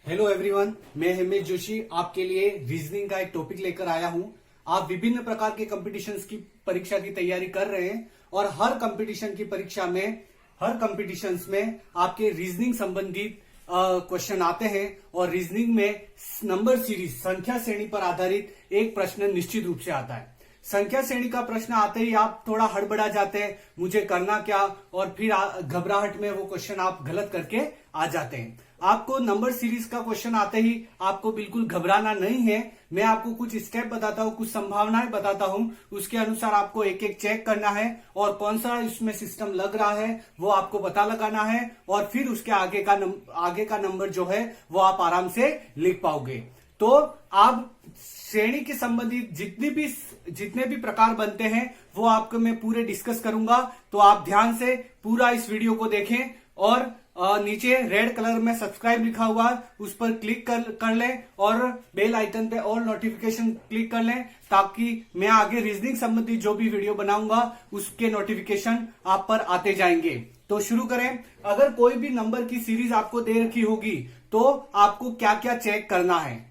Hello everyone, मैं हिमेश जोशी आपके लिए रीजनिंग का एक टॉपिक लेकर आया हूं। आप विभिन्न प्रकार के कंपटीशंस की परीक्षा की तैयारी कर रहे हैं और हर कंपटीशन की परीक्षा में, हर कंपटीशंस में आपके रीजनिंग संबंधित क्वेश्चन आते हैं और रीजनिंग में नंबर सीरीज संख्या श्रेणी पर आधारित एक प्रश्न निश्चित रूप से आता है। संख्या श्रेणी का प्रश्न आते ही आप थोड़ा हड़बड़ा जाते हैं, मुझे करना क्या, और फिर घबराहट में वो क्वेश्चन आप गलत करके आ जाते हैं। आपको नंबर सीरीज का क्वेश्चन आते ही आपको बिल्कुल घबराना नहीं है। मैं आपको कुछ स्टेप बताता हूं, कुछ संभावनाएं बताता हूं, उसके अनुसार आपको एक एक चेक करना है और कौन सा इसमें सिस्टम लग रहा है वो आपको पता लगाना है और फिर उसके आगे का नंबर जो है वो आप आराम से लिख पाओगे। तो आप श्रेणी के संबंधित जितने भी प्रकार बनते हैं वो आपको मैं पूरे डिस्कस करूंगा, तो आप ध्यान से पूरा इस वीडियो को देखें और नीचे रेड कलर में सब्सक्राइब लिखा हुआ है उस पर क्लिक कर लें और बेल आइकन पे ऑल नोटिफिकेशन क्लिक कर लें, ताकि मैं आगे रीजनिंग संबंधी जो भी वीडियो बनाऊंगा उसके नोटिफिकेशन आप पर आते जाएंगे। तो शुरू करें। अगर कोई भी नंबर की सीरीज आपको दे रखी होगी तो आपको क्या क्या चेक करना है।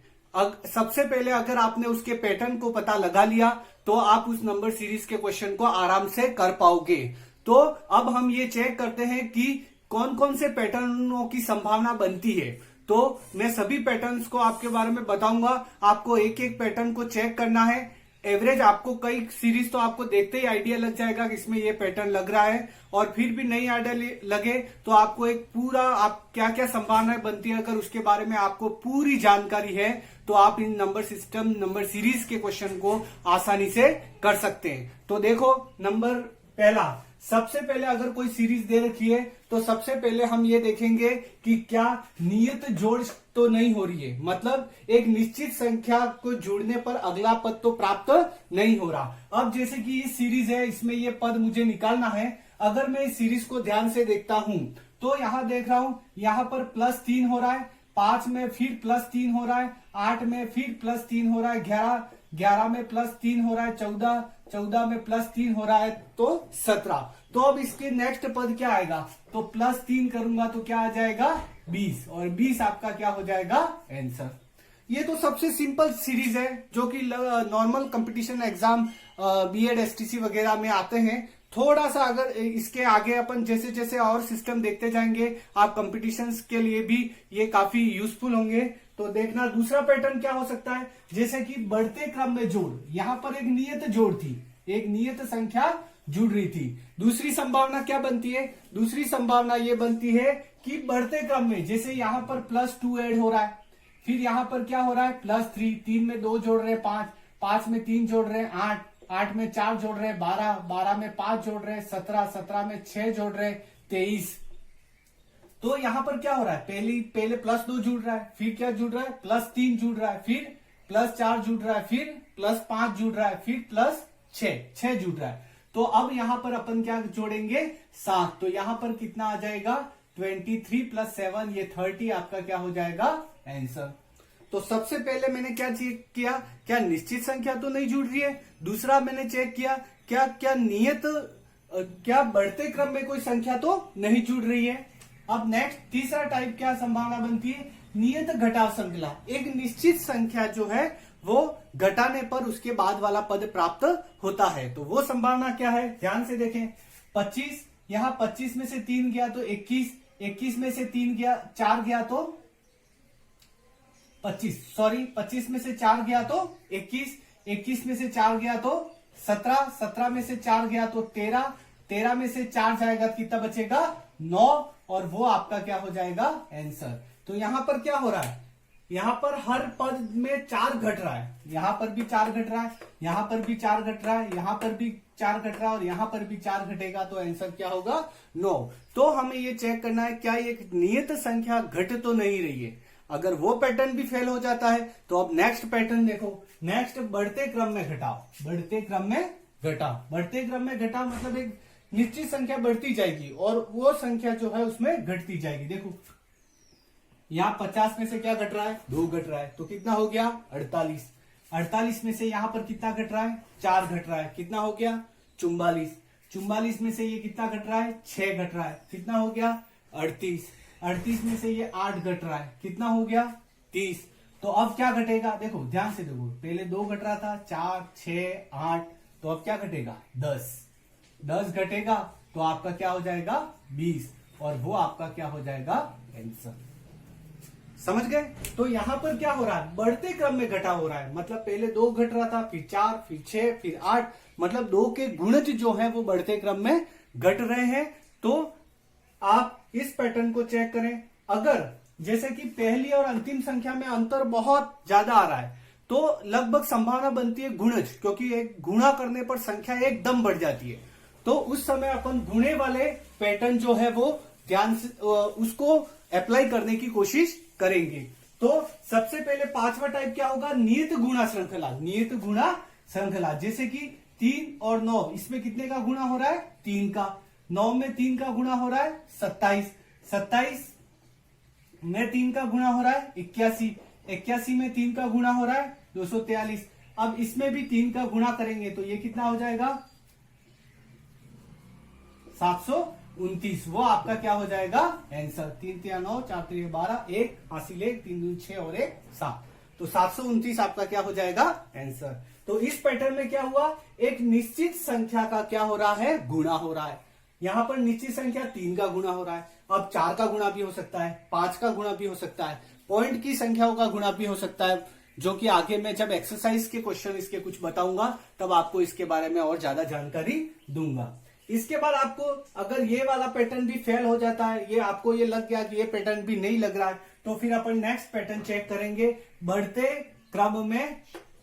सबसे पहले अगर आपने उसके पैटर्न को पता लगा लिया तो आप उस नंबर सीरीज के क्वेश्चन को आराम से कर पाओगे। तो अब हम ये चेक करते हैं कि कौन कौन से पैटर्नों की संभावना बनती है। तो मैं सभी पैटर्न्स को आपके बारे में बताऊंगा, आपको एक एक पैटर्न को चेक करना है। एवरेज आपको कई सीरीज तो आपको देखते ही आइडिया लग जाएगा कि इसमें ये पैटर्न लग रहा है, और फिर भी नहीं आइडिया लगे तो आपको एक पूरा आप क्या क्या संभावनाएं बनती है, अगर उसके बारे में आपको पूरी जानकारी है तो आप इन नंबर सीरीज के क्वेश्चन को आसानी से कर सकते हैं। तो देखो, नंबर पहला, सबसे पहले अगर कोई सीरीज दे रखी है तो सबसे पहले हम ये देखेंगे कि क्या नियत जोड़ तो नहीं हो रही है, मतलब एक निश्चित संख्या को जोड़ने पर अगला पद तो प्राप्त नहीं हो रहा। अब जैसे कि ये सीरीज है, इसमें ये पद मुझे निकालना है। अगर मैं इस सीरीज को ध्यान से देखता हूं तो यहां देख रहा हूं, यहां पर +3 हो रहा है, 5 में फिर +3 हो रहा है, 8 में फिर +3 हो रहा है, 11 में +3 हो रहा है, 14 में +3 हो रहा है, तो 17। तो अब इसके नेक्स्ट पद क्या आएगा, तो +3 करूंगा तो क्या आ जाएगा 20, और 20 आपका क्या हो जाएगा आंसर। ये तो सबसे सिंपल सीरीज है जो कि normal competition exam B Ed STC वगैरह में आते हैं। थोड़ा सा अगर इसके आगे अपन जैसे जैसे और सिस्टम देखते जाएंगे, आप कंपटीशंस के लिए भी ये काफी यूजफुल होंगे। तो देखना दूसरा पैटर्न क्या हो सकता है, जैसे कि बढ़ते क्रम में जोड़। यहां पर एक नियत जोड़ थी, एक नियत संख्या जुड़ रही थी। दूसरी संभावना क्या बनती है, दूसरी संभावना ये बनती है कि बढ़ते क्रम में, जैसे यहां पर +2 ऐड हो रहा है, फिर यहां पर क्या हो रहा है +3, 3 में 2 जोड़ रहे हैं 5, 5 में 3 जोड़ रहे हैं 8, 8 में 4 जोड़ रहे हैं 12, 12 में 5 जोड़ रहे हैं 17, 17 में 6 जोड़ रहे हैं 23। तो यहां पर क्या हो रहा है, पहले +2 जुड़ रहा है, फिर क्या जुड़ रहा है +3 जुड़ रहा है, फिर +4 जुड़ रहा है, फिर +5 जुड़ रहा है, फिर +6 जुड़ रहा है। तो अब यहां पर अपन क्या जोड़ेंगे 7, तो यहां पर कितना आ जाएगा 23 + 7, ये 30 आपका क्या हो जाएगा आंसर। तो सबसे पहले मैंने क्या चेक किया, क्या निश्चित संख्या तो नहीं जुड़ रही है। दूसरा मैंने चेक किया क्या बढ़ते क्रम में कोई संख्या तो नहीं जुड़ रही है। अब नेक्स्ट तीसरा टाइप क्या संभावना बनती है, नियत घटाव श्रृंखला। एक निश्चित संख्या जो है वो घटाने पर उसके बाद वाला पद प्राप्त होता है। तो वो संभावना क्या है, ध्यान से देखें। 25, यहां 25 में से 3 गया तो 21, 21 में से 4 गया तो 25 में से 4 गया तो 21, 21 में से 4 गया तो 17, 17 में से 4 गया तो 13, 13 में से 4 जाएगा तो कितना बचेगा 9, और वो आपका क्या हो जाएगा आंसर। तो यहां पर क्या हो रहा है, यहां पर हर पद में 4 घट रहा है, यहां पर भी 4 घट रहा है, यहां पर भी 4 घट रहा है, यहां पर भी 4 घट रहा है, और यहां पर भी 4 घटेगा, तो आंसर क्या होगा 9। तो हमें ये चेक करना है क्या एक नियत संख्या घट तो नहीं रही है। अगर वो पैटर्न भी फेल हो जाता है तो अब नेक्स्ट पैटर्न देखो। नेक्स्ट बढ़ते क्रम में घटाओ, बढ़ते क्रम में घटा मतलब एक निश्चित संख्या बढ़ती जाएगी और वो संख्या जो है उसमें घटती जाएगी। देखो यहाँ 50 में से क्या घट रहा है 2 घट रहा है, तो कितना हो गया 48। 48 में से यहां पर कितना घट रहा है 4 घट रहा है, कितना हो गया 44। 44 में से ये कितना घट रहा है 6 घट रहा है, कितना हो गया 38। 38 में से ये 8 घट रहा है, कितना हो गया 30। तो अब क्या घटेगा, देखो ध्यान से देखो, पहले 2 घट रहा था, 4, 6, 8, तो अब क्या घटेगा 10। 10 घटेगा तो आपका क्या हो जाएगा 20, और वो आपका क्या हो जाएगा आंसर। समझ गए। तो यहां पर क्या हो रहा है, बढ़ते क्रम में घटा हो रहा है, मतलब पहले 2 घट रहा था, फिर 4, फिर 6, फिर 8, मतलब 2 के गुणज जो है वो बढ़ते क्रम में घट रहे हैं। तो आप इस पैटर्न को चेक करें, अगर जैसे कि पहली और अंतिम संख्या में अंतर बहुत ज्यादा आ रहा है तो लगभग संभावना बनती है गुणज, क्योंकि एक गुणा करने पर संख्या एकदम बढ़ जाती है। तो उस समय अपन गुणे वाले पैटर्न जो है वो ध्यान से उसको अप्लाई करने की कोशिश करेंगे। तो सबसे पहले 5वां टाइप क्या होगा, नियत गुणा श्रृंखला। नियत गुणा श्रृंखला, जैसे कि 3 और 9, इसमें कितने का गुणा हो रहा है 3 का। 9 में 3 का गुणा हो रहा है 27, 27 में 3 का गुणा हो रहा है 81, 81 में 3 का गुणा हो रहा है 243। अब इसमें भी 3 का गुणा करेंगे तो ये कितना हो जाएगा 729, वो आपका क्या हो जाएगा आंसर। 3 3 9, 4 3 12, 1 हासिल 1, 3 2 6 और 1 7, तो 729 आपका क्या हो जाएगा आंसर। तो इस पैटर्न में क्या हुआ, एक निश्चित संख्या का क्या हो रहा है गुणा हो रहा है। यहां पर निश्चित संख्या 3 का गुणा हो रहा है, अब 4 का गुणा भी हो सकता है, 5 का गुणा भी हो सकता है, पॉइंट की संख्याओं का गुणा भी हो सकता है, जो कि आगे मैं जब एक्सरसाइज के क्वेश्चन इसके कुछ बताऊंगा तब आपको इसके बारे में और ज्यादा जानकारी दूंगा। इसके बाद आपको अगर ये वाला पैटर्न भी फेल हो जाता है, ये आपको ये लग गया कि ये पैटर्न भी नहीं लग रहा है, तो फिर अपन नेक्स्ट पैटर्न चेक करेंगे, बढ़ते क्रम में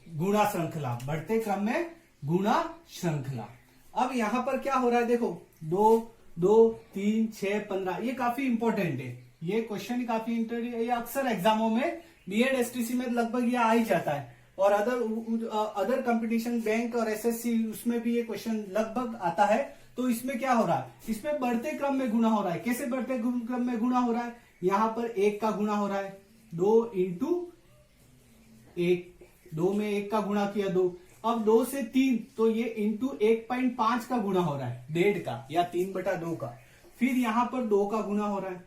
गुणा श्रृंखला। बढ़ते क्रम में गुणा श्रृंखला। अब यहां पर क्या हो रहा है, देखो 2 2 3 6 15, ये काफी इंपॉर्टेंट है, ये क्वेश्चन काफी इंपॉर्टेंट है, ये अक्सर एग्जामों में बीएड एसटीसी में लगभग ये आ ही जाता है, और अदर कंपटीशन बैंक और एसएससी उसमें भी ये क्वेश्चन लगभग आता है। तो इसमें क्या हो रहा है, इसमें बढ़ते क्रम में गुणा हो रहा है। कैसे बढ़ते क्रम में गुणा हो रहा है, यहां पर 1 का गुणा हो रहा है, 2 इंटू 1, 2 में 1 का गुणा किया 2, अब 2 से 3 तो ये इंटू 1.5 का गुणा हो रहा है, 1.5 का या 3/2 का, फिर यहां पर 2 का गुणा हो रहा है,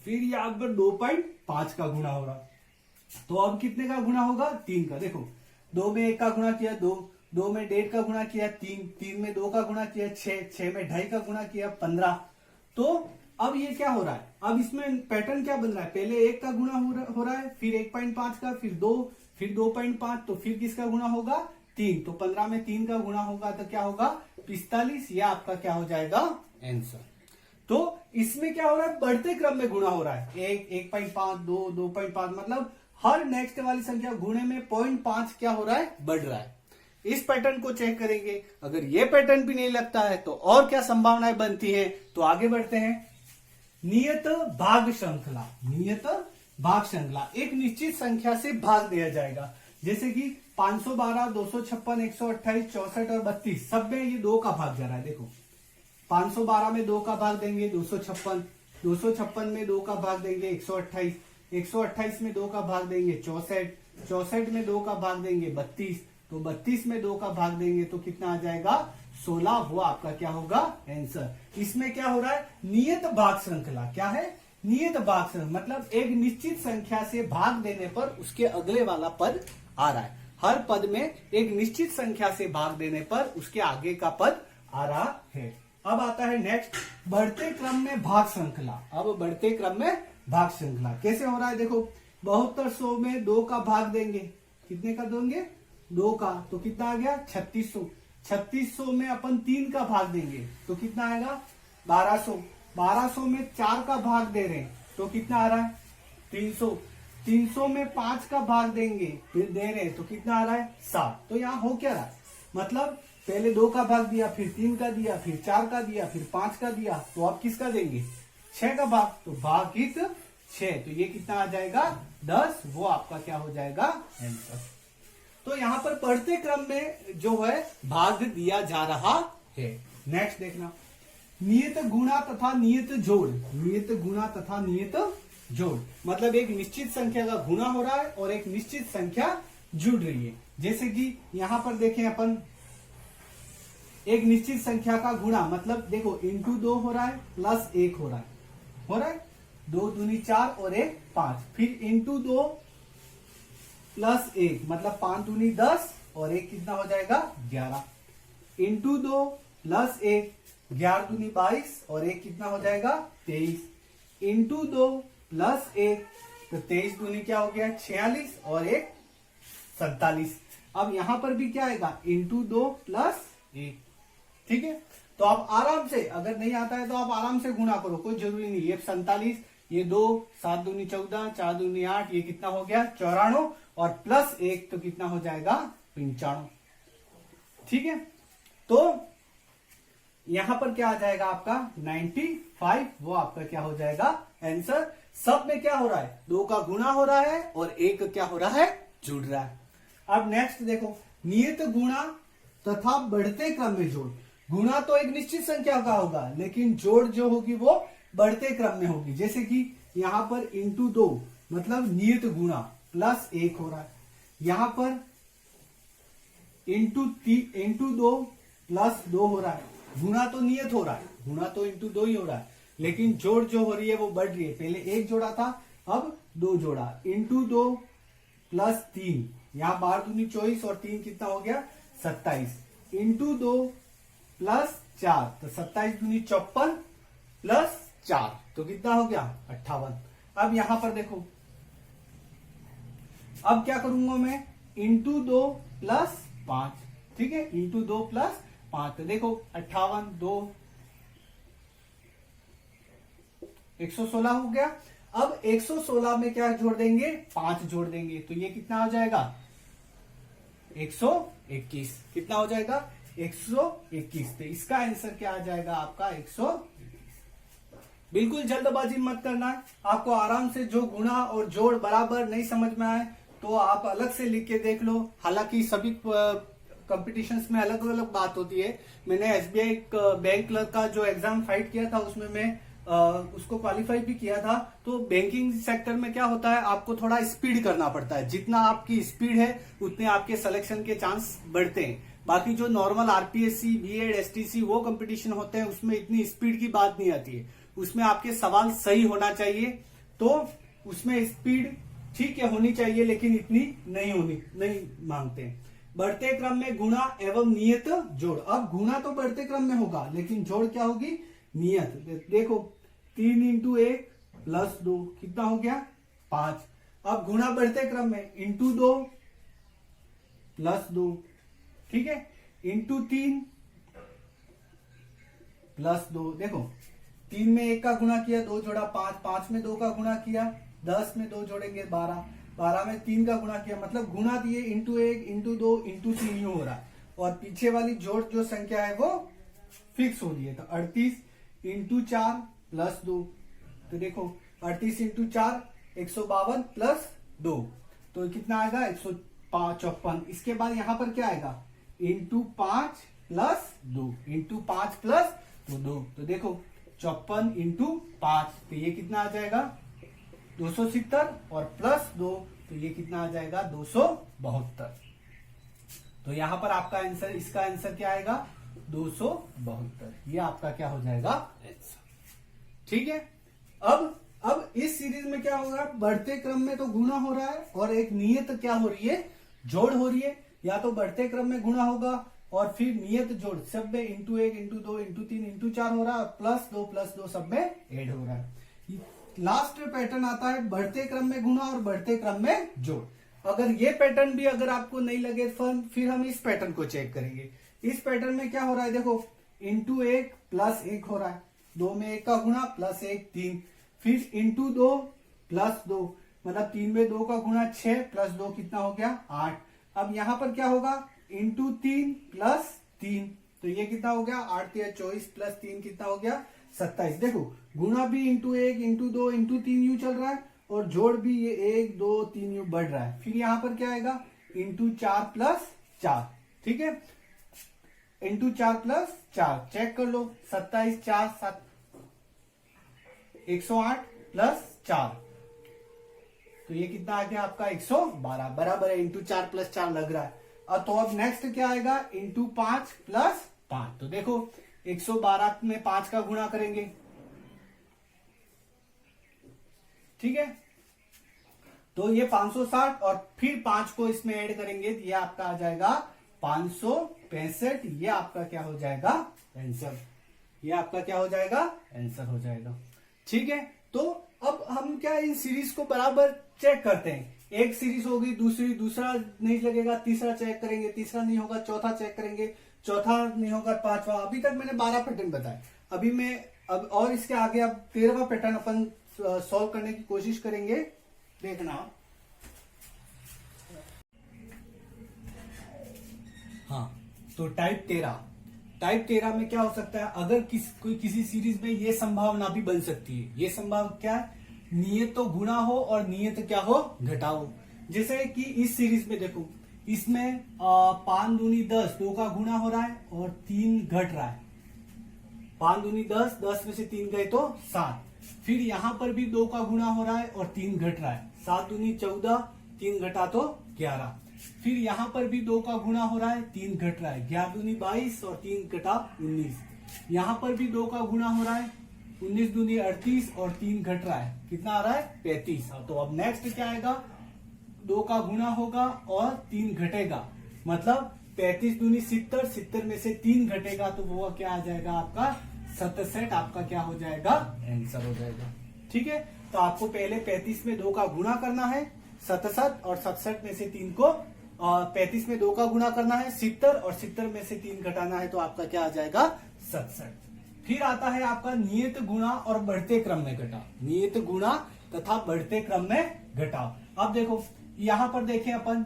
फिर यहां पर 2.5 का गुणा हो रहा है, तो अब कितने का गुणा होगा 3 का। देखो 2 में 1 का गुणा किया 2, 2 में 1.5 का गुणा किया 3, 3 में 2 का गुणा किया 6, 6 में 2.5 का गुणा किया 15। तो अब ये क्या हो रहा है, अब इसमें पैटर्न क्या बन रहा है, पहले 1 का गुणा हो रहा है, फिर 1.5 का, फिर 2, फिर 2.5, तो फिर किसका गुणा होगा 3, तो 15 में 3 का गुणा होगा तो क्या होगा 45, यह आपका क्या हो जाएगा आंसर। तो इसमें क्या हो रहा है, बढ़ते क्रम में गुणा हो रहा है, 1 1.5 2 2.5, मतलब हर नेक्स्ट वाली संख्या गुणे में 0.5 क्या हो रहा है बढ़ रहा है। इस पैटर्न को चेक करेंगे, अगर ये पैटर्न भी नहीं लगता है तो और क्या संभावनाएं बनती है, तो आगे बढ़ते हैं। नियत भाग श्रृंखला। नियत भाग श्रृंखला, एक निश्चित संख्या से भाग दिया जाएगा, जैसे कि 512 256 128 64 और 32, सब में ये 2 का भाग जा रहा है। देखो 512 में 2 का भाग देंगे 256, 256 में 2 का भाग देंगे 128, 128 में 2 का भाग देंगे 64, 64 में 2 का भाग देंगे 32, तो 32 में 2 का भाग देंगे तो कितना आ जाएगा 16, वो आपका क्या होगा आंसर। इसमें क्या हो रहा है, नियत भाग श्रृंखला। क्या है, नियत भाग श्रृंखला, मतलब एक निश्चित संख्या से भाग देने पर उसके अगले वाला पद आ रहा है। हर पद में एक निश्चित संख्या से भाग देने पर उसके आगे का पद आ रहा है। अब आता है नेक्स्ट, बढ़ते क्रम में भाग श्रृंखला। अब बढ़ते क्रम में भाग श्रृंखला कैसे हो रहा है, देखो 7200 में 2 का भाग देंगे, कितने का देंगे 2 का, तो कितना आ गया 3600, 3600 में अपन 3 का भाग देंगे तो कितना आएगा 1200, 1200 में 4 का भाग दे रहे हैं तो कितना आ रहा है 300, 300 में 5 का भाग देंगे फिर दे रहे हैं तो कितना आ रहा है 7। तो यहाँ हो क्या रहा है, मतलब पहले 2 का भाग दिया, फिर 3 का दिया, फिर 4 का दिया, फिर 5 का दिया, तो अब किसका देंगे 6 का भाग, तो भागित 6, तो ये कितना आ जाएगा 10, वो आपका क्या हो जाएगा आंसर। तो यहाँ पर बढ़ते क्रम में जो है भाग दिया जा रहा है। नेक्स्ट देखना, नियत गुणा तथा नियत जोड़। नियत गुणा तथा नियत जोड़, मतलब एक निश्चित संख्या का गुणा हो रहा है और एक निश्चित संख्या जुड़ रही है। जैसे कि यहां पर देखें अपन, एक निश्चित संख्या का गुणा, मतलब देखो इंटू 2 हो रहा है प्लस 1 हो रहा है 2 दूनी 4 और 1 5, फिर इंटू 2 प्लस 1 मतलब 5 दूनी 10 और 1 कितना हो जाएगा 11 इंटू 2 प्लस 1 11 दूनी 22 और 1 कितना हो जाएगा 23 इंटू 2 प्लस 1 तो 23 दूनी क्या हो गया 46 और 1 47। अब यहां पर भी क्या आएगा इंटू 2 प्लस 1। ठीक है, तो आप आराम से, अगर नहीं आता है तो आप आराम से गुणा करो, कोई जरूरी नहीं। ये 47, ये 2, 7 दूनी 14, 4 दूनी 8, ये कितना हो गया 94 और प्लस 1 तो कितना हो जाएगा 95। ठीक है, तो यहां पर क्या आ जाएगा आपका 95, वो आपका क्या हो जाएगा आंसर। सब में क्या हो रहा है 2 का गुणा हो रहा है और 1 क्या हो रहा है जुड़ रहा है। अब नेक्स्ट देखो, नियत गुणा तथा बढ़ते क्रम में जोड़। गुणा तो एक निश्चित संख्या का होगा, लेकिन जोड़ जो होगी वो बढ़ते क्रम में होगी। जैसे कि यहां पर इंटू 2 मतलब नियत गुणा प्लस 1 हो रहा है, यहां पर इंटू 2 प्लस 2 हो रहा है। गुणा तो नियत हो रहा है, गुणा तो इंटू 2 ही हो रहा है, लेकिन जोड़ जो हो रही है वो बढ़ रही है। पहले 1 जोड़ा था, अब 2 जोड़ा, इंटू 2 प्लस 3, यहां 12 दूनी 24 और 3 कितना हो गया 27 इंटू 2 प्लस 4 तो 27 दूनी 54 प्लस 4 तो कितना हो गया 58। अब यहां पर देखो, अब क्या करूंगा मैं इंटू 2 प्लस 5। ठीक है, इंटू 2 प्लस 5 तो देखो 58 2 116 हो गया। अब 116 में क्या जोड़ देंगे 5 जोड़ देंगे तो ये कितना हो जाएगा 121। कितना हो जाएगा 121। तो इसका आंसर क्या आ जाएगा आपका 121। बिल्कुल जल्दबाजी मत करना है, आपको आराम से जो गुणा और जोड़ बराबर नहीं समझ में आए तो आप अलग से लिख के देख लो। हालांकि सभी कंपटीशंस में अलग अलग बात होती है। मैंने एसबीआई बैंक क्लर्क का जो एग्जाम फाइट किया था उसमें मैं उसको क्वालिफाई भी किया था। तो बैंकिंग सेक्टर में क्या होता है, आपको थोड़ा स्पीड करना पड़ता है। जितना आपकी स्पीड है उतने आपके सिलेक्शन के चांस बढ़ते हैं। बाकी जो नॉर्मल आरपीएससी बीएड एसटीसी वो कंपटीशन होते हैं उसमें इतनी स्पीड की बात नहीं आती है। उसमें आपके सवाल सही होना चाहिए, तो उसमें स्पीड ठीक है होनी चाहिए, लेकिन इतनी नहीं मांगते हैं। बढ़ते क्रम में गुणा एवं नियत जोड़। अब गुणा तो बढ़ते क्रम में होगा, लेकिन जोड़ क्या होगी नियत। देखो 3 इंटू 1 प्लस 2 कितना हो गया 5। अब गुणा बढ़ते क्रम में इंटू 2 प्लस 2, ठीक है, इंटू 3 प्लस 2। देखो 3 में 1 का गुणा किया 2 जोड़ा 5, 5 में 2 का गुणा किया 10 में 2 जोड़ेंगे 12, 12 में 3 का गुणा किया, मतलब गुणा दिए इंटू 1 इंटू 2 इंटू 3 यूं हो रहा है। और पीछे वाली जोड़ जो संख्या है वो फिक्स हो रही है। तो 38 इंटू 4 प्लस 2, तो देखो 38 इंटू 4 152 प्लस 2 तो कितना आएगा 154। इसके बाद यहां पर क्या आएगा इंटू 5 प्लस 2 इंटू 5 प्लस 2 तो देखो 54 इंटू 5 तो ये कितना आ जाएगा 270 और प्लस 2 तो ये कितना आ जाएगा 272। तो यहां पर आपका आंसर, इसका आंसर क्या आएगा 272। ये आपका क्या हो जाएगा आंसर। ठीक है, अब इस सीरीज में क्या होगा, बढ़ते क्रम में तो गुणा हो रहा है और एक नियत क्या हो रही है जोड़ हो रही है। या तो बढ़ते क्रम में गुणा होगा और फिर नियत जोड़ सब में इंटू 1 इंटू 2 इंटू 3 इंटू 4 हो रहा है, प्लस 2 सब में ऐड हो रहा है। लास्ट पैटर्न आता है बढ़ते क्रम में गुणा और बढ़ते क्रम में जोड़। अगर ये पैटर्न भी अगर आपको नहीं लगे फिर हम इस पैटर्न को चेक करेंगे। इस पैटर्न में क्या हो रहा है, देखो इंटू 1 प्लस 1 हो रहा है, 2 में 1 का गुणा प्लस 1 3, फिर इंटू 2 प्लस 2 मतलब 3 में 2 का गुणा 6 प्लस 2 कितना हो गया 8। अब यहां पर क्या होगा इंटू 3 प्लस 3 तो ये कितना हो गया 8 या 24 प्लस 3 कितना हो गया 27। देखो गुणा भी इंटू 1 इंटू 2 इंटू 3 यू चल रहा है और जोड़ भी ये 1 2 3 यू बढ़ रहा है। फिर यहां पर क्या आएगा इंटू 4 प्लस 4, ठीक है, इंटू 4 प्लस 4 चेक कर लो 27 4 7 108 प्लस 4 तो ये कितना आ गया आपका 112 बराबर है। इंटू 4 प्लस 4 लग रहा है। तो अब नेक्स्ट क्या आएगा इंटू 5 प्लस 5 तो देखो 112 में 5 का गुणा करेंगे, ठीक है, तो ये 560 और फिर 5 को इसमें ऐड करेंगे तो ये आपका आ जाएगा 565। ये आपका क्या हो जाएगा आंसर, ये आपका क्या हो जाएगा आंसर हो जाएगा। ठीक है, तो अब हम क्या इन सीरीज को बराबर चेक करते हैं। एक सीरीज होगी, दूसरा नहीं लगेगा, तीसरा चेक करेंगे, तीसरा नहीं होगा, चौथा चेक करेंगे, चौथा नहीं होगा, पांचवा। अभी तक मैंने 12 पैटर्न बताए। अभी मैं अब और इसके आगे अब 13वां पैटर्न अपन सॉल्व करने की कोशिश करेंगे, देखना। हाँ, तो टाइप 13 में क्या हो सकता है, अगर कोई किसी सीरीज में ये संभावना भी बन सकती है। ये संभावना क्या है, नियत तो गुणा हो और नियत क्या हो, घटा हो। जैसे कि इस सीरीज में देखो, इसमें 5 दूनी 10, 2 का गुणा हो रहा है और 3 घट रहा है। 5 दूनी 10, 10 में से 3 गए तो 7। फिर यहां पर भी 2 का गुणा हो रहा है और 3 घट रहा है। 7 दूनी 14, 3 घटा तो 11। फिर यहां पर भी 2 का गुणा हो रहा है, 3 घट रहा है। 11 दूनी 22 और 3 घटा 19। यहां पर भी 2 का गुणा हो रहा है, 19 दूनी 38 और 3 घट रहा है। कितना आ रहा है 35। तो अब नेक्स्ट क्या आएगा, 2 का गुणा होगा और 3 घटेगा, मतलब 35 दूनी 70, 70 में से 3 घटेगा तो वो क्या आ जाएगा आपका 67। आपका क्या हो जाएगा आंसर हो जाएगा। ठीक है, तो आपको पहले 35 में 2 का गुणा करना है 67, और 67 में से 3 को 35 में 2 का गुणा करना है 70, और 70 में से 3 घटाना है तो आपका क्या आ जाएगा 67। फिर आता है आपका नियत गुणा और बढ़ते क्रम में घटाव। नियत गुणा तथा बढ़ते क्रम में घटाव। अब देखो यहां पर देखें अपन,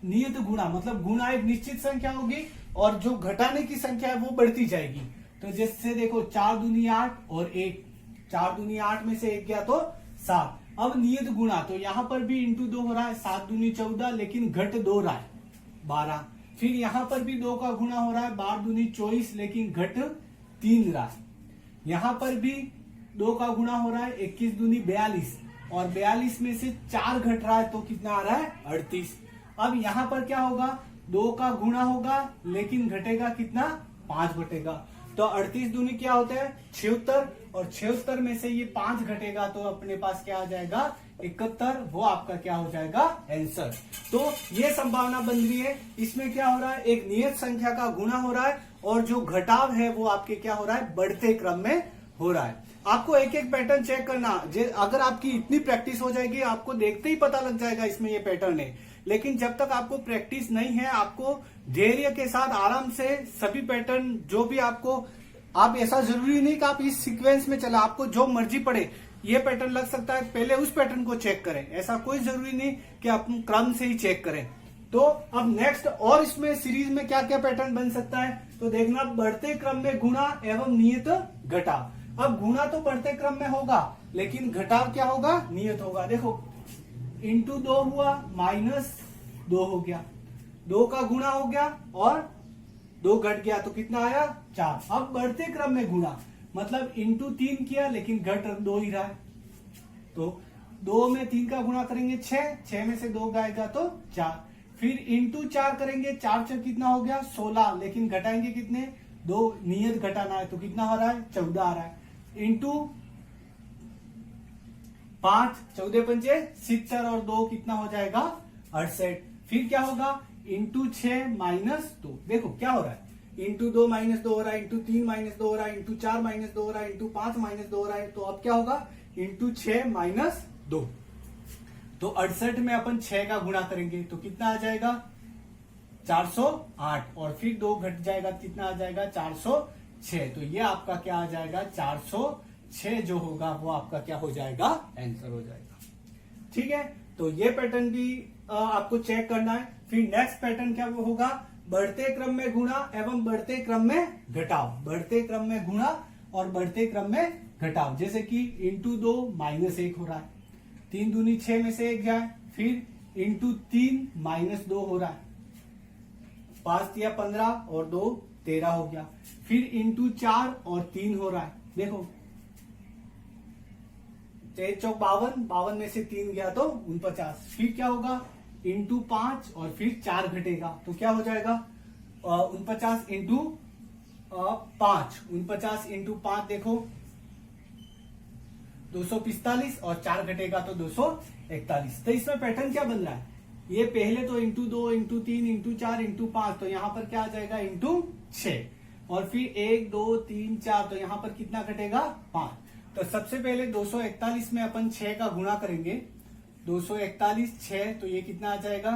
नियत गुणा मतलब गुणा एक निश्चित संख्या होगी और जो घटाने की संख्या है वो बढ़ती जाएगी। तो जैसे देखो 4 दूनी 8 और 1, 4 दूनी 8 में से 1 गया तो 7। अब नियत गुणा, तो यहां पर भी इंटू 2 हो रहा है, 7 दूनी 14, लेकिन घट 2 रहा है 12। फिर यहां पर भी 2 का गुणा हो रहा है, 12 दूनी 24, लेकिन घट 3 रहा है। यहां पर भी 2 का गुणा हो रहा है, 21 दूनी 42, और 42 में से 4 घट रहा है तो कितना आ रहा है 38। अब यहां पर क्या होगा, 2 का गुणा होगा लेकिन घटेगा कितना 5 घटेगा। तो 38 दूनी क्या होता है 76, और 76 में से ये 5 घटेगा तो अपने पास क्या आ जाएगा 71। वो आपका क्या हो जाएगा आंसर। तो ये संभावना बन रही है। इसमें क्या हो रहा है, एक नियत संख्या का गुणा हो रहा है और जो घटाव है वो आपके क्या हो रहा है बढ़ते क्रम में हो रहा है। आपको एक एक पैटर्न चेक करना, अगर आपकी इतनी प्रैक्टिस हो जाएगी आपको देखते ही पता लग जाएगा इसमें ये पैटर्न है। लेकिन जब तक आपको प्रैक्टिस नहीं है, आपको धैर्य के साथ आराम से सभी पैटर्न जो भी आपको, आप ऐसा जरूरी नहीं कि आप इस सीक्वेंस में चला, आपको जो मर्जी पड़े ये पैटर्न लग सकता है, पहले उस पैटर्न को चेक करें। ऐसा कोई जरूरी नहीं कि आप क्रम से ही चेक करें। तो अब नेक्स्ट और इसमें सीरीज में क्या क्या पैटर्न बन सकता है, तो देखना बढ़ते क्रम में गुणा एवं नियत घटाव। अब गुणा तो बढ़ते क्रम में होगा लेकिन घटाव क्या होगा नियत होगा। देखो इंटू 2 हुआ माइनस 2 हो गया, 2 का गुणा हो गया और 2 घट गया तो कितना आया 4। अब बढ़ते क्रम में गुणा मतलब इंटू 3 किया लेकिन घट 2 ही रहा है, तो 2 में 3 का गुणा करेंगे 6 में से 2 जाएगा तो 4। फिर इंटू 4 करेंगे, 4 से कितना हो गया 16, लेकिन घटाएंगे कितने 2, नियत घटाना है तो कितना हो रहा है 14 आ रहा है। इंटू 5, 14 पंचे 70 और 2 कितना हो जाएगा 68। फिर क्या होगा इंटू 6 माइनस 2, देखो क्या हो रहा है इंटू 2 माइनस 2 हो रहा है, इंटू 3 माइनस 2 हो रहा है, इंटू 4 माइनस 2 हो रहा है, इंटू 5 माइनस 2 हो रहा है। तो अब क्या होगा इंटू 6 माइनस 2, तो 68 में अपन 6 का गुणा करेंगे तो कितना आ जाएगा 408, और फिर 2 घट जाएगा कितना आ जाएगा 406। तो ये आपका क्या आ जाएगा 406 जो होगा वो आपका क्या हो जाएगा आंसर हो जाएगा। ठीक है, तो ये पैटर्न भी आपको चेक करना है। फिर नेक्स्ट पैटर्न क्या वो होगा बढ़ते क्रम में गुणा एवं बढ़ते क्रम में घटाव। बढ़ते क्रम में गुणा और बढ़ते क्रम में घटाव, जैसे कि इंटू 2 माइनस 1 हो रहा है, 3 दूनी 6 में से 1 जाए, फिर इंटू 3 माइनस 2 हो रहा है, 5 या 15 और 2 13 हो गया। फिर इंटू 4 और 3 हो रहा है, देखो 3 चौक 52 में से 3 गया तो 49। फिर क्या होगा इंटू 5 और फिर 4 घटेगा तो क्या हो जाएगा 49 इंटू 5, 49 इंटू 5 देखो 245 और 4 घटेगा तो 241। तो इसमें पैटर्न क्या बन रहा है, ये पहले तो इंटू 2 इंटू 3 इंटू 4 इंटू 5, तो यहाँ पर क्या आ जाएगा इंटू 6, और फिर 1 2 3 4, तो यहाँ पर कितना घटेगा 5। तो सबसे पहले 241 में अपन 6 का गुणा करेंगे, 241 6, तो ये कितना आ जाएगा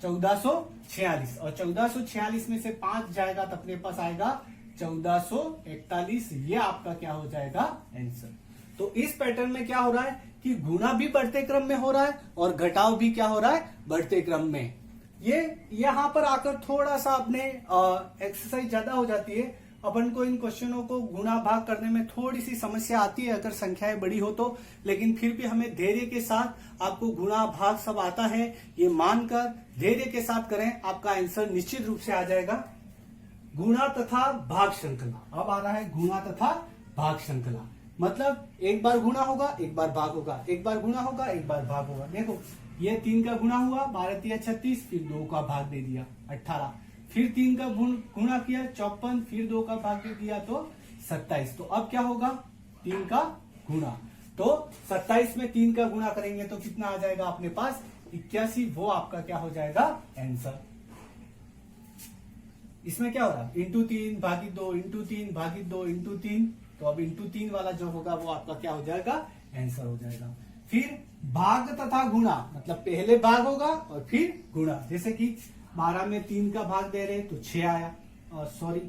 1446, और 1446 में से 5 जाएगा तो अपने पास आएगा 1441। ये आपका क्या हो जाएगा आंसर। तो इस पैटर्न में क्या हो रहा है कि गुणा भी बढ़ते क्रम में हो रहा है और घटाव भी क्या हो रहा है बढ़ते क्रम में। ये यहां पर आकर थोड़ा सा अपने एक्सरसाइज ज्यादा हो जाती है, अपन को इन क्वेश्चनों को गुणा भाग करने में थोड़ी सी समस्या आती है अगर संख्याएं बड़ी हो तो, लेकिन फिर भी हमें धैर्य के साथ आपको गुणा भाग सब आता है ये मानकर धैर्य के साथ करें, आपका आंसर निश्चित रूप से आ जाएगा। गुणा तथा भाग श्रृंखला, अब आ रहा है गुणा तथा भाग श्रृंखला, मतलब एक बार गुणा होगा एक बार भाग होगा, एक बार गुणा होगा एक बार भाग होगा। देखो ये 3 का गुणा हुआ 12 3 36, फिर 2 का भाग दे दिया 18, फिर 3 का गुणा किया 54, फिर 2 का भाग दे दिया तो 27। तो अब क्या होगा 3 का गुणा, तो 27 में 3 का गुणा करेंगे तो कितना आ जाएगा अपने पास 81, वो आपका क्या हो जाएगा आंसर। इसमें क्या हो रहा है इंटू 3 भागित 2 इंटू 3 भागित 2 इंटू 3, तो अब इंटू 3 वाला जो होगा वो आपका क्या हो जाएगा आंसर हो जाएगा। फिर भाग तथा गुणा, मतलब पहले भाग होगा और फिर गुणा, जैसे कि 12 में 3 का भाग दे रहे तो 6 आया, और सॉरी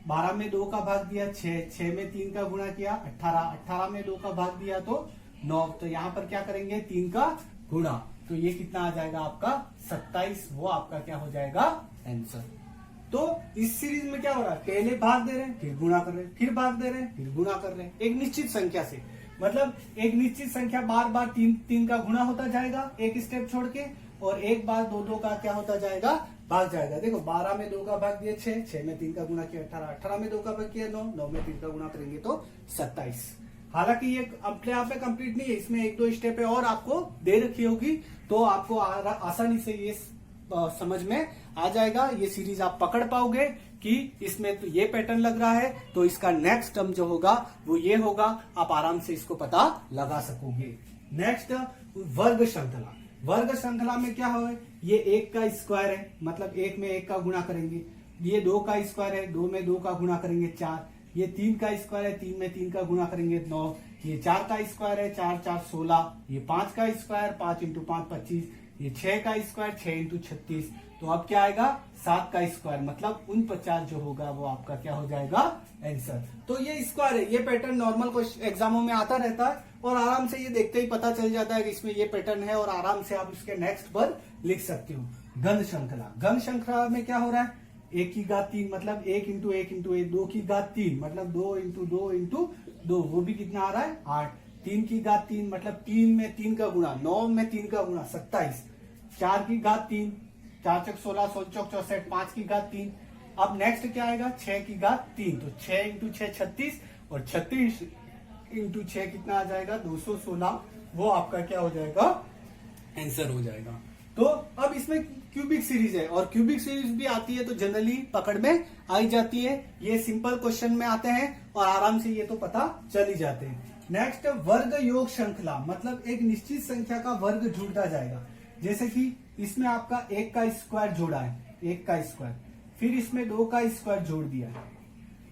12 में 2 का भाग दिया 6, 6 में 3 का गुणा किया 18, 18 में 2 का भाग दिया तो 9, तो यहाँ पर क्या करेंगे 3 का गुणा, तो ये कितना आ जाएगा आपका 27, वो आपका क्या हो जाएगा आंसर। तो इस सीरीज में क्या हो रहा है पहले भाग दे रहे हैं फिर गुणा कर रहे हैं, फिर भाग दे रहे हैं फिर गुणा कर रहे हैं, एक निश्चित संख्या से, मतलब एक निश्चित संख्या बार बार 3 का गुणा होता जाएगा एक स्टेप छोड़ के, और एक बार 2 का क्या होता जाएगा भाग जाएगा। देखो 12 में 2 का भाग दिया 6, 6 में 3 का गुणा किया 18, 18 में 2 का भाग किया 9, 9 में 3 का गुणा करेंगे तो 27। हालांकि ये अपने आप में कंप्लीट नहीं है, इसमें 1-2 स्टेप और आपको दे रखी होगी, तो आपको आसानी से ये समझ में आ जाएगा, ये सीरीज आप पकड़ पाओगे कि इसमें तो ये पैटर्न लग रहा है तो इसका नेक्स्ट टर्म जो होगा वो ये होगा, आप आराम से इसको पता लगा सकोगे। नेक्स्ट वर्ग श्रृंखला, वर्ग श्रृंखला में क्या हो, ये 1 का स्क्वायर है, मतलब 1 में 1 का गुणा करेंगे, ये 2 का स्क्वायर है 2 में 2 का गुणा करेंगे 4, ये 3 का स्क्वायर है 3 में 3 का गुणा करेंगे 9, ये 4 का स्क्वायर है 4 4 16, ये 5 का स्क्वायर 5 इंटू 5 25, ये 6 का स्क्वायर 6 इंटू 36, तो अब क्या आएगा 7 का स्क्वायर, मतलब 49 जो होगा वो आपका क्या हो जाएगा आंसर। तो ये स्क्वायर है, ये पैटर्न नॉर्मल एग्जामों में आता रहता है और आराम से ये देखते ही पता चल जाता है कि इसमें ये पैटर्न है, और आराम से आप इसके नेक्स्ट पर लिख सकते हो। घन श्रृंखला, घन श्रृंखला में क्या हो रहा है 1 की घात 3, मतलब 1 इंटू 1 इंटू 1, 2 की घात 3 मतलब 2 इंटू 2 इंटू 2, वो भी कितना आ रहा है 8, 3 की घात 3 मतलब 3 में 3 का गुणा, 9 में 3 का गुणा 27, 4 की घात 3, 4 चौक 16, 16 चौक 64, 5 की घात 3। अब नेक्स्ट क्या आएगा 6 की घात 3, तो 6 इंटू 6 36, और 36 इंटू 6 कितना आ जाएगा 216, वो आपका क्या हो जाएगा आंसर हो जाएगा। तो अब इसमें क्यूबिक सीरीज है, और क्यूबिक सीरीज भी आती है तो जनरली पकड़ में आई जाती है, ये सिंपल क्वेश्चन में आते हैं और आराम से ये तो पता चल ही जाते हैं। नेक्स्ट वर्ग योग श्रृंखला, मतलब एक निश्चित संख्या का वर्ग जुड़ता जाएगा, जैसे कि इसमें आपका 1 का स्क्वायर जोड़ा है 1 का स्क्वायर, फिर इसमें 2 का स्क्वायर जोड़ दिया है,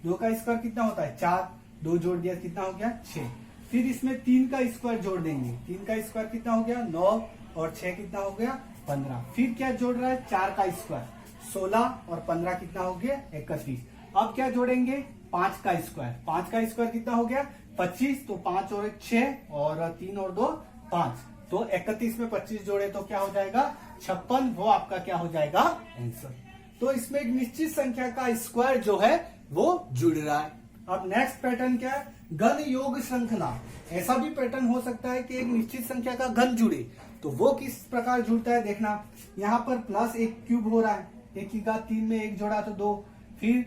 2 का स्क्वायर कितना होता है 4, 2 जोड़ दिया कितना हो गया 6, फिर इसमें 3 का स्क्वायर जोड़ देंगे, 3 का स्क्वायर कितना हो गया 9, और 6 कितना हो गया 15, फिर क्या जोड़ रहा है 4 का स्क्वायर 16, और 15 कितना हो गया 31। अब क्या जोड़ेंगे 5 का स्क्वायर, 5 का स्क्वायर कितना हो गया 25, तो 5 और 1 6, और 3 और 2 5, तो 31 में 25 जोड़े तो क्या हो जाएगा 56, वो आपका क्या हो जाएगा आंसर। तो इसमें एक निश्चित संख्या का स्क्वायर जो है वो जुड़ रहा है। अब नेक्स्ट पैटर्न क्या है घन योग श्रृंखला, ऐसा भी पैटर्न हो सकता है कि एक निश्चित संख्या का घन जुड़े, तो वो किस प्रकार जुड़ता है देखना, यहाँ पर प्लस 1 क्यूब हो रहा है, 1 की घात 3 में 1 जोड़ा तो 2, फिर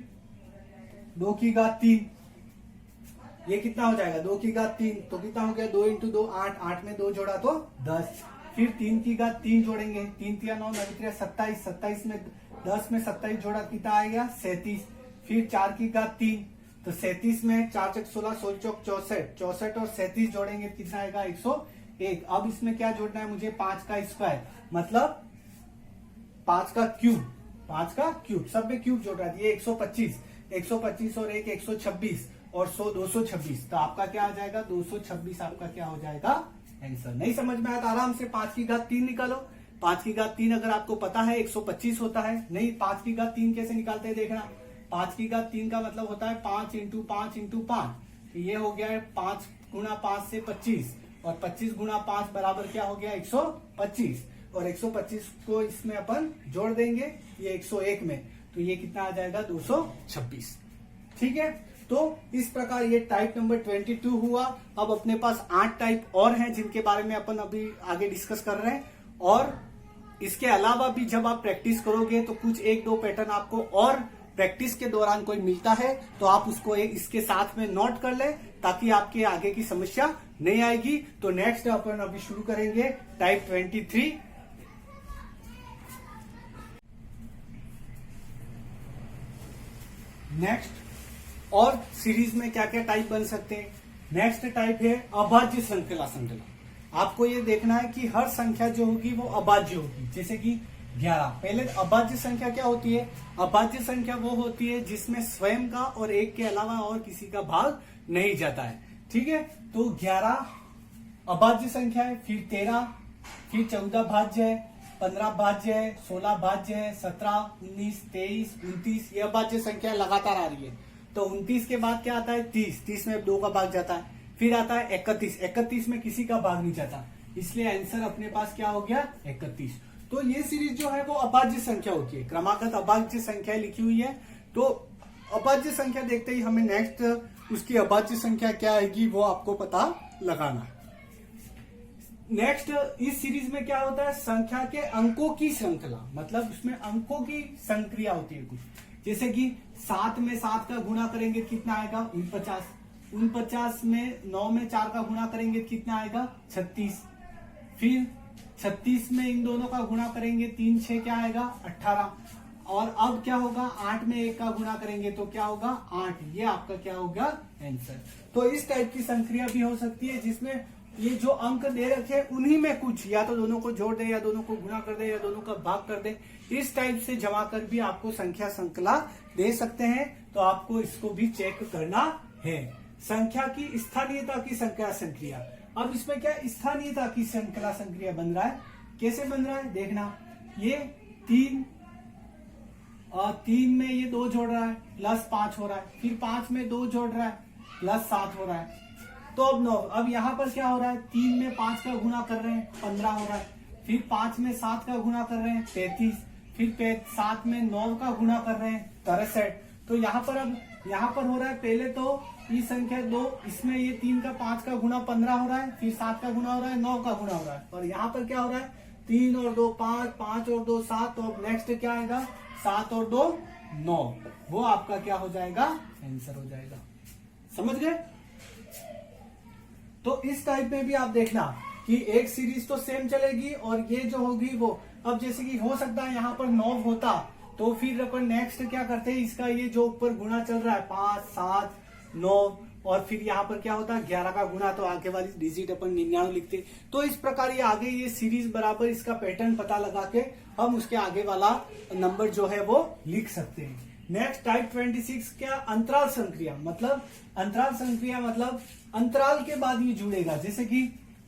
2 की घात 3, ये कितना हो जाएगा 2 की घात 3, तो कितना हो गया 2 इंटू 2 8, 8 में 2 जोड़ा तो 10, फिर 3 की घात 3 जोड़ेंगे, 3 3 9 9 27, 27 में 10 में 27 जोड़ा कितना आएगा 37, फिर 4 की घात 3, तो 37 में 4 चौक 16, 16 चौक 64, 64 और 37 जोड़ेंगे कितना आएगा 101। अब इसमें क्या जोड़ना है मुझे 5 का स्क्वायर मतलब 5 का क्यूब, 5 का क्यूब, सब में क्यूब जोड़ रहा है। ये 125, 125 और एक 126 और 100 226, तो आपका क्या आ जाएगा 226 आपका क्या हो जाएगा आंसर। नहीं समझ में आया तो आराम से 5 की घात 3 निकालो। 5 की घात 3 अगर आपको पता है 125 होता है, नहीं 5 की घात 3 कैसे निकालते हैं देखना। 5 की घात 3 का मतलब होता है 5 इंटू 5 इंटू 5, ये हो गया है 5 गुणा 5 से 25 और 25 गुणा 5 बराबर क्या हो गया 125 और 125 को इसमें अपन जोड़ देंगे ये 101 में, तो ये कितना आ जाएगा 226। ठीक है, तो इस प्रकार ये टाइप नंबर 22 हुआ। अब अपने पास 8 टाइप और हैं जिनके बारे में अपन अभी आगे डिस्कस कर रहे हैं, और इसके अलावा भी जब आप प्रैक्टिस करोगे तो कुछ 1-2 पैटर्न आपको और प्रैक्टिस के दौरान कोई मिलता है तो आप उसको इसके साथ में नोट कर ले ताकि आपके आगे की समस्या नहीं आएगी। तो नेक्स्ट अपन अभी शुरू करेंगे टाइप 23। नेक्स्ट और सीरीज में क्या क्या टाइप बन सकते हैं। नेक्स्ट टाइप है अभाज्य श्रृंखला संख्या। आपको ये देखना है कि हर संख्या जो होगी वो अभाज्य होगी, जैसे कि 11। पहले अभाज्य संख्या क्या होती है, अभाज्य संख्या वो होती है जिसमें स्वयं का और एक के अलावा और किसी का भाग नहीं जाता है। ठीक है, तो 11 अभाज्य संख्या है, फिर 13, फिर 14 भाज्य है, 15 भाज्य है, 16 भाज्य है, 17, 19, 23, 29 ये अभाज्य संख्या लगातार आ रही है। तो 29 के बाद क्या आता है 30, 30 में 2 का भाग जाता है, फिर आता है 31, 31 में किसी का भाग नहीं जाता, इसलिए आंसर अपने पास क्या हो गया 31। तो ये सीरीज जो है वो अभाज्य संख्या होती है, क्रमागत अभाज्य संख्या लिखी हुई है। तो अभाज्य संख्या देखते ही हमें नेक्स्ट उसकी अभाज्य संख्या क्या आएगी वो आपको पता लगाना। नेक्स्ट इस सीरीज में क्या होता है, संख्या के अंकों की श्रृंखला, मतलब उसमें अंकों की संक्रिया होती है कुछ, जैसे कि 7 में 7 का गुणा करेंगे कितना आएगा 49, 49 में 9 में 4 का गुणा करेंगे कितना आएगा 36, फिर 36 में इन दोनों का गुणा करेंगे 3 6 क्या आएगा 18, और अब क्या होगा 8 में 1 का गुणा करेंगे तो क्या होगा 8, ये आपका क्या होगा आंसर। तो इस टाइप की संक्रिया भी हो सकती है जिसमें ये जो अंक दे रखे उन्हीं में कुछ या तो दोनों को जोड़ दे या दोनों को गुणा कर दे या दोनों का भाग कर दे, इस टाइप से जमा कर भी आपको संख्या श्रृंखला दे सकते हैं। तो आपको इसको भी चेक करना है। संख्या की स्थानीयता की संख्या संक्रिया, अब इसमें क्या स्थानीयता की श्रृंखला संक्रिया बन रहा है, कैसे बन रहा है देखना। ये 3 और 3 में ये 2 जोड़ रहा है प्लस 5 हो रहा है, फिर 5 में 2 जोड़ रहा है प्लस 7 हो रहा है, तो अब 9। अब यहाँ पर क्या हो रहा है 3 में 5 का गुणा कर रहे हैं 15 हो रहा है, फिर 5 में 7 का गुणा कर रहे हैं 33, फिर 7 में 9 का गुणा कर रहे हैं 63। तो यहाँ पर अब यहाँ पर हो रहा है पहले तो ये संख्या 2, इसमें ये 3 का 5 का गुणा 15 हो रहा है, फिर 7 का गुणा हो रहा है 9 का गुणा हो रहा है, और यहाँ पर क्या हो रहा है 3 और 2 5, 5 और 2 7। तो अब नेक्स्ट क्या आएगा 7 और 2 9, वो आपका क्या हो जाएगा आंसर हो जाएगा। समझ गए। तो इस टाइप में भी आप देखना कि एक सीरीज तो सेम चलेगी और ये जो होगी वो, अब जैसे कि हो सकता है यहाँ पर 9 होता तो फिर अपन नेक्स्ट क्या करते हैं, इसका ये जो ऊपर गुणा चल रहा है 5 7 9 और फिर यहाँ पर क्या होता है 11 का गुणा, तो आगे वाली डिजिट अपन 99 लिखते। तो इस प्रकार ये आगे ये सीरीज बराबर इसका पैटर्न पता लगा के हम उसके आगे वाला नंबर जो है वो लिख सकते हैं। नेक्स्ट टाइप 26 क्या अंतराल संक्रिया, मतलब अंतराल संक्रिया मतलब अंतराल के बाद ये जुड़ेगा, जैसे कि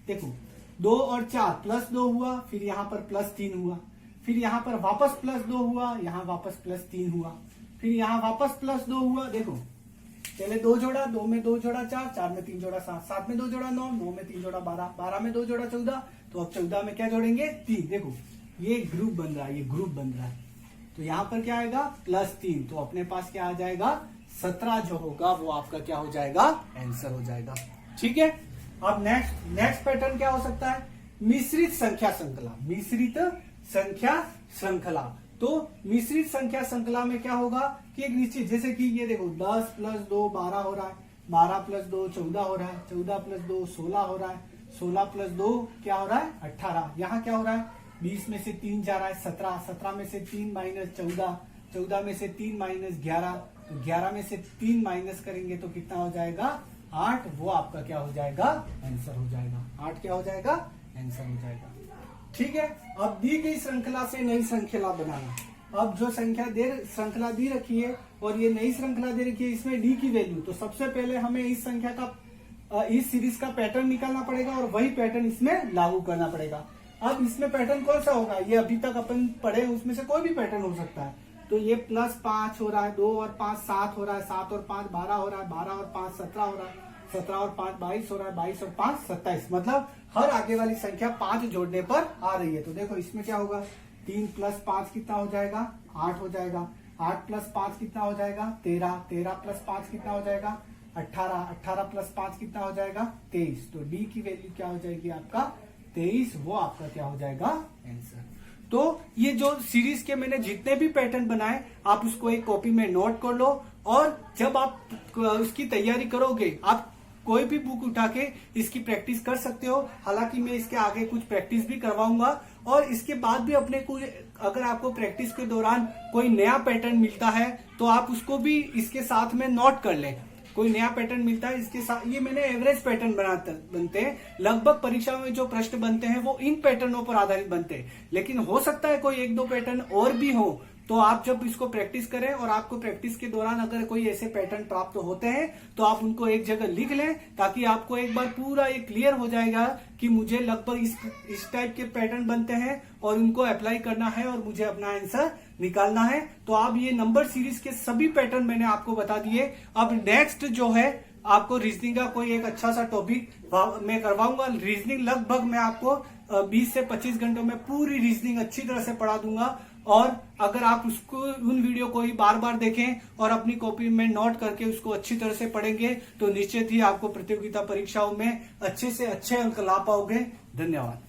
देखो 2 और 4 प्लस 2 हुआ, फिर यहाँ पर प्लस 3 हुआ, फिर यहाँ पर वापस प्लस 2 हुआ, यहाँ वापस प्लस 3 हुआ, फिर यहाँ वापस प्लस 2 हुआ। देखो पहले 2 जोड़ा, 2 में 2 जोड़ा 4, 4 में 3 जोड़ा 7, 7 में 2 जोड़ा 9, 9 में 3 जोड़ा 12, 12 में 2 जोड़ा 14। तो अब 14 में क्या जोड़ेंगे 3। देखो ये ग्रुप बन रहा है, ये ग्रुप बन रहा है, तो यहाँ पर क्या आएगा +3, तो अपने पास क्या आ जाएगा 17 जो होगा वो आपका क्या हो जाएगा आंसर हो जाएगा। ठीक है। अब नेक्स्ट पैटर्न क्या हो सकता है, मिश्रित संख्या श्रृंखला। मिश्रित संख्या श्रृंखला, तो मिश्रित संख्या श्रृंखला में क्या होगा कि एक निश्चित, जैसे कि ये देखो 10 + 2 12 हो रहा है, 12 + 2 14 हो रहा है, 14 + 2 16 हो रहा है, 16 + 2 क्या हो रहा है 18। यहाँ क्या हो रहा है 20 में से 3 जा रहा है 17, 17 में से 3 - 14, 14 में से 3 - 11, तो 11 में से 3 माइनस करेंगे तो कितना हो जाएगा 8, वो आपका क्या हो जाएगा आंसर हो जाएगा। 8 क्या हो जाएगा आंसर हो जाएगा। ठीक है, अब दी गई श्रृंखला से नई श्रृंखला बनाना। अब जो श्रृंखला दी रखी है और ये नई श्रृंखला दे रखी है, इसमें डी की वैल्यू, तो सबसे पहले हमें इस संख्या का इस सीरीज का पैटर्न निकालना पड़ेगा और वही पैटर्न इसमें लागू करना पड़ेगा। अब इसमें पैटर्न कौन सा होगा, ये अभी तक अपन पढ़े उसमें से कोई भी पैटर्न हो सकता है। तो ये +5 हो रहा है, 2 और 5 7 हो रहा है, 7 और 5 12 हो रहा है, 12 और 5 17 हो रहा है, 17 और 5 22 हो रहा है, 22 और 5 27, मतलब हर आगे वाली संख्या 5 जोड़ने पर आ रही है। तो देखो इसमें क्या होगा, 3 + 5 कितना हो जाएगा 8 हो जाएगा, 8 + 5 कितना हो जाएगा 13, 13 + 5 कितना हो जाएगा 18, 18 + 5 कितना हो जाएगा 23। तो डी की वैल्यू क्या हो जाएगी आपका 23, वो आपका क्या हो जाएगा आंसर। तो ये जो सीरीज के मैंने जितने भी पैटर्न बनाए आप उसको एक कॉपी में नोट कर लो, और जब आप उसकी तैयारी करोगे आप कोई भी बुक उठा के इसकी प्रैक्टिस कर सकते हो। हालांकि मैं इसके आगे कुछ प्रैक्टिस भी करवाऊंगा, और इसके बाद भी अपने को अगर आपको प्रैक्टिस के दौरान कोई नया पैटर्न मिलता है तो आप उसको भी इसके साथ में नोट कर लें। कोई नया पैटर्न मिलता है इसके साथ, ये मैंने एवरेज पैटर्न बनते हैं, लगभग परीक्षा में जो प्रश्न बनते हैं वो इन पैटर्नों पर आधारित बनते हैं, लेकिन हो सकता है कोई 1-2 पैटर्न और भी हो। तो आप जब इसको प्रैक्टिस करें और आपको प्रैक्टिस के दौरान अगर कोई ऐसे पैटर्न प्राप्त होते हैं तो आप उनको एक जगह लिख लें, ताकि आपको एक बार पूरा ये क्लियर हो जाएगा कि मुझे लगभग इस टाइप के पैटर्न बनते हैं और उनको अप्लाई करना है और मुझे अपना आंसर निकालना है। तो आप ये नंबर सीरीज के सभी पैटर्न मैंने आपको बता दिए। अब नेक्स्ट जो है आपको रीजनिंग का कोई एक अच्छा सा टॉपिक मैं करवाऊंगा। रीजनिंग लगभग मैं आपको 20 से 25 घंटों में पूरी रीजनिंग अच्छी तरह से पढ़ा दूंगा, और अगर आप उसको उन वीडियो को ही बार बार देखें और अपनी कॉपी में नोट करके उसको अच्छी तरह से पढ़ेंगे तो निश्चित ही आपको प्रतियोगिता परीक्षाओं में अच्छे से अच्छे अंक ला पाओगे। धन्यवाद।